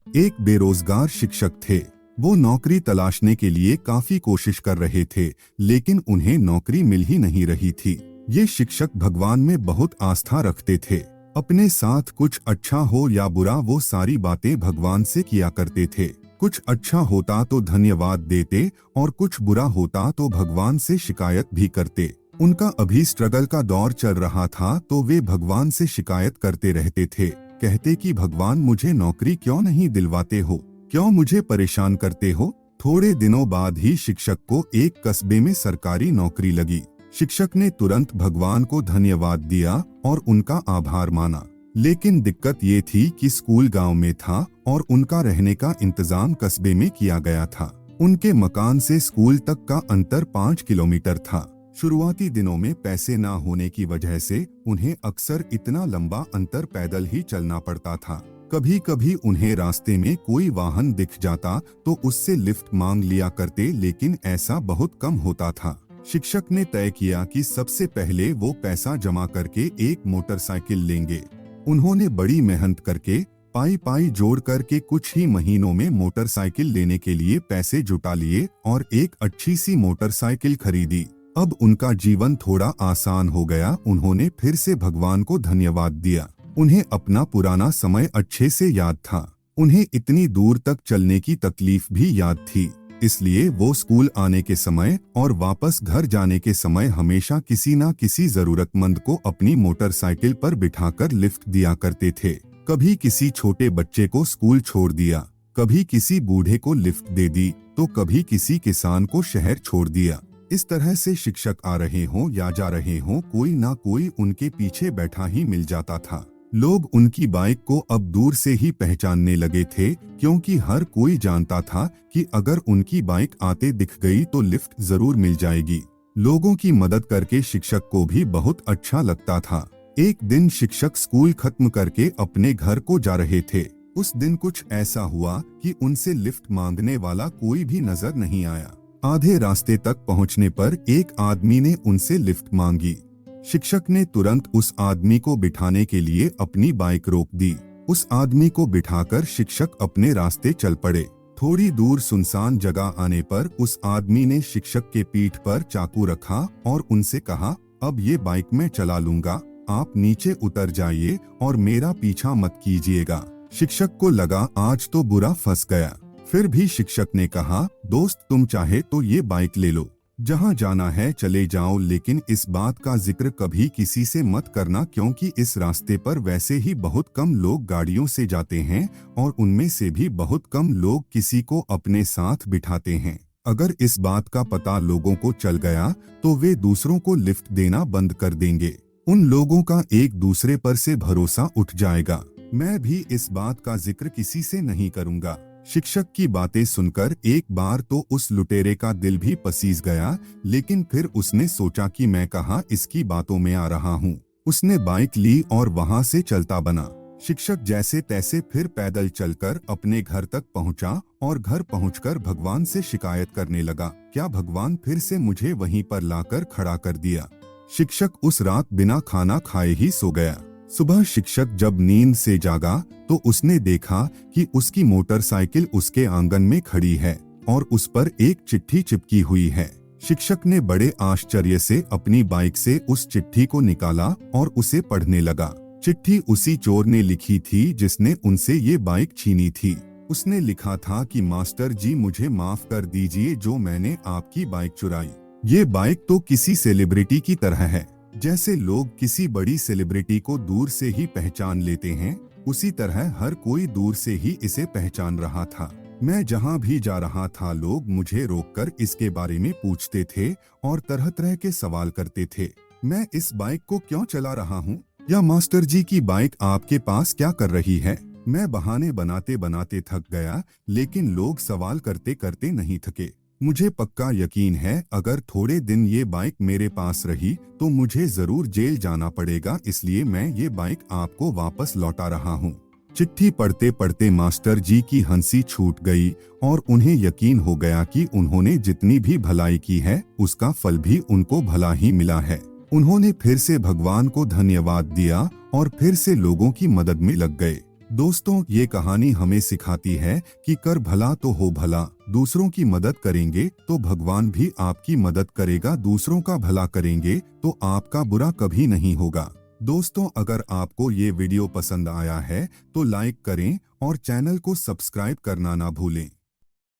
एक बेरोजगार शिक्षक थे। वो नौकरी तलाशने के लिए काफी कोशिश कर रहे थे, लेकिन उन्हें नौकरी मिल ही नहीं रही थी। ये शिक्षक भगवान में बहुत आस्था रखते थे। अपने साथ कुछ अच्छा हो या बुरा वो सारी बातें भगवान से किया करते थे। कुछ अच्छा होता तो धन्यवाद देते और कुछ बुरा होता तो भगवान से शिकायत भी करते। उनका अभी स्ट्रगल का दौर चल रहा था तो वे भगवान से शिकायत करते रहते थे। कहते कि भगवान मुझे नौकरी क्यों नहीं दिलवाते हो, क्यों मुझे परेशान करते हो। थोड़े दिनों बाद ही शिक्षक को एक कस्बे में सरकारी नौकरी लगी। शिक्षक ने तुरंत भगवान को धन्यवाद दिया और उनका आभार माना। लेकिन दिक्कत ये थी कि स्कूल गांव में था और उनका रहने का इंतजाम कस्बे में किया गया था। उनके मकान से स्कूल तक का अंतर 5 किलोमीटर था। शुरुआती दिनों में पैसे ना होने की वजह से उन्हें अक्सर इतना लंबा अंतर पैदल ही चलना पड़ता था। कभी कभी उन्हें रास्ते में कोई वाहन दिख जाता तो उससे लिफ्ट मांग लिया करते, लेकिन ऐसा बहुत कम होता था। शिक्षक ने तय किया कि सबसे पहले वो पैसा जमा करके एक मोटरसाइकिल लेंगे। उन्होंने बड़ी मेहनत करके पाई पाई जोड़ करके कुछ ही महीनों में मोटरसाइकिल लेने के लिए पैसे जुटा लिए और एक अच्छी सी मोटरसाइकिल खरीदी। अब उनका जीवन थोड़ा आसान हो गया। उन्होंने फिर से भगवान को धन्यवाद दिया। उन्हें अपना पुराना समय अच्छे से याद था। उन्हें इतनी दूर तक चलने की तकलीफ भी याद थी। इसलिए वो स्कूल आने के समय और वापस घर जाने के समय हमेशा किसी न किसी जरूरतमंद को अपनी मोटरसाइकिल पर बिठाकर लिफ्ट दिया करते थे। कभी किसी छोटे बच्चे को स्कूल छोड़ दिया, कभी किसी बूढ़े को लिफ्ट दे दी, तो कभी किसी किसान को शहर छोड़ दिया। इस तरह से शिक्षक आ रहे हों या जा रहे हों, कोई ना कोई उनके पीछे बैठा ही मिल जाता था। लोग उनकी बाइक को अब दूर से ही पहचानने लगे थे, क्योंकि हर कोई जानता था कि अगर उनकी बाइक आते दिख गई तो लिफ्ट जरूर मिल जाएगी। लोगों की मदद करके शिक्षक को भी बहुत अच्छा लगता था। एक दिन शिक्षक स्कूल खत्म करके अपने घर को जा रहे थे। उस दिन कुछ ऐसा हुआ कि उनसे लिफ्ट मांगने वाला कोई भी नजर नहीं आया। आधे रास्ते तक पहुंचने पर एक आदमी ने उनसे लिफ्ट मांगी। शिक्षक ने तुरंत उस आदमी को बिठाने के लिए अपनी बाइक रोक दी। उस आदमी को बिठाकर शिक्षक अपने रास्ते चल पड़े। थोड़ी दूर सुनसान जगह आने पर उस आदमी ने शिक्षक के पीठ पर चाकू रखा और उनसे कहा, अब ये बाइक मैं चला लूंगा, आप नीचे उतर जाइए और मेरा पीछा मत कीजिएगा। शिक्षक को लगा आज तो बुरा फंस गया। फिर भी शिक्षक ने कहा, दोस्त तुम चाहे तो ये बाइक ले लो, जहाँ जाना है चले जाओ, लेकिन इस बात का जिक्र कभी किसी से मत करना, क्योंकि इस रास्ते पर वैसे ही बहुत कम लोग गाड़ियों से जाते हैं और उनमें से भी बहुत कम लोग किसी को अपने साथ बिठाते हैं। अगर इस बात का पता लोगों को चल गया तो वे दूसरों को लिफ्ट देना बंद कर देंगे। उन लोगों का एक दूसरे पर से भरोसा उठ जाएगा। मैं भी इस बात का जिक्र किसी से नहीं करूँगा। शिक्षक की बातें सुनकर एक बार तो उस लुटेरे का दिल भी पसीज गया, लेकिन फिर उसने सोचा कि मैं कहाँ इसकी बातों में आ रहा हूँ। उसने बाइक ली और वहाँ से चलता बना। शिक्षक जैसे तैसे फिर पैदल चलकर अपने घर तक पहुँचा और घर पहुँचकर भगवान से शिकायत करने लगा, क्या भगवान फिर से मुझे वहीं पर लाकर खड़ा कर दिया। शिक्षक उस रात बिना खाना खाए ही सो गया। सुबह शिक्षक जब नींद से जागा तो उसने देखा कि उसकी मोटरसाइकिल उसके आंगन में खड़ी है और उस पर एक चिट्ठी चिपकी हुई है। शिक्षक ने बड़े आश्चर्य से अपनी बाइक से उस चिट्ठी को निकाला और उसे पढ़ने लगा। चिट्ठी उसी चोर ने लिखी थी जिसने उनसे ये बाइक छीनी थी। उसने लिखा था कि मास्टर जी मुझे माफ कर दीजिए जो मैंने आपकी बाइक चुराई। ये बाइक तो किसी सेलिब्रिटी की तरह है। जैसे लोग किसी बड़ी सेलिब्रिटी को दूर से ही पहचान लेते हैं, उसी तरह हर कोई दूर से ही इसे पहचान रहा था। मैं जहां भी जा रहा था लोग मुझे रोककर इसके बारे में पूछते थे और तरह तरह के सवाल करते थे। मैं इस बाइक को क्यों चला रहा हूं? या मास्टर जी की बाइक आपके पास क्या कर रही है? मैं बहाने बनाते बनाते थक गया, लेकिन लोग सवाल करते करते नहीं थके। मुझे पक्का यकीन है अगर थोड़े दिन ये बाइक मेरे पास रही तो मुझे जरूर जेल जाना पड़ेगा, इसलिए मैं ये बाइक आपको वापस लौटा रहा हूँ। चिट्ठी पढ़ते पढ़ते मास्टर जी की हंसी छूट गई और उन्हें यकीन हो गया कि उन्होंने जितनी भी भलाई की है उसका फल भी उनको भला ही मिला है। उन्होंने फिर से भगवान को धन्यवाद दिया और फिर से लोगों की मदद में लग गए। दोस्तों, ये कहानी हमें सिखाती है कि कर भला तो हो भला। दूसरों की मदद करेंगे तो भगवान भी आपकी मदद करेगा। दूसरों का भला करेंगे तो आपका बुरा कभी नहीं होगा। दोस्तों, अगर आपको ये वीडियो पसंद आया है तो लाइक करें और चैनल को सब्सक्राइब करना ना भूलें।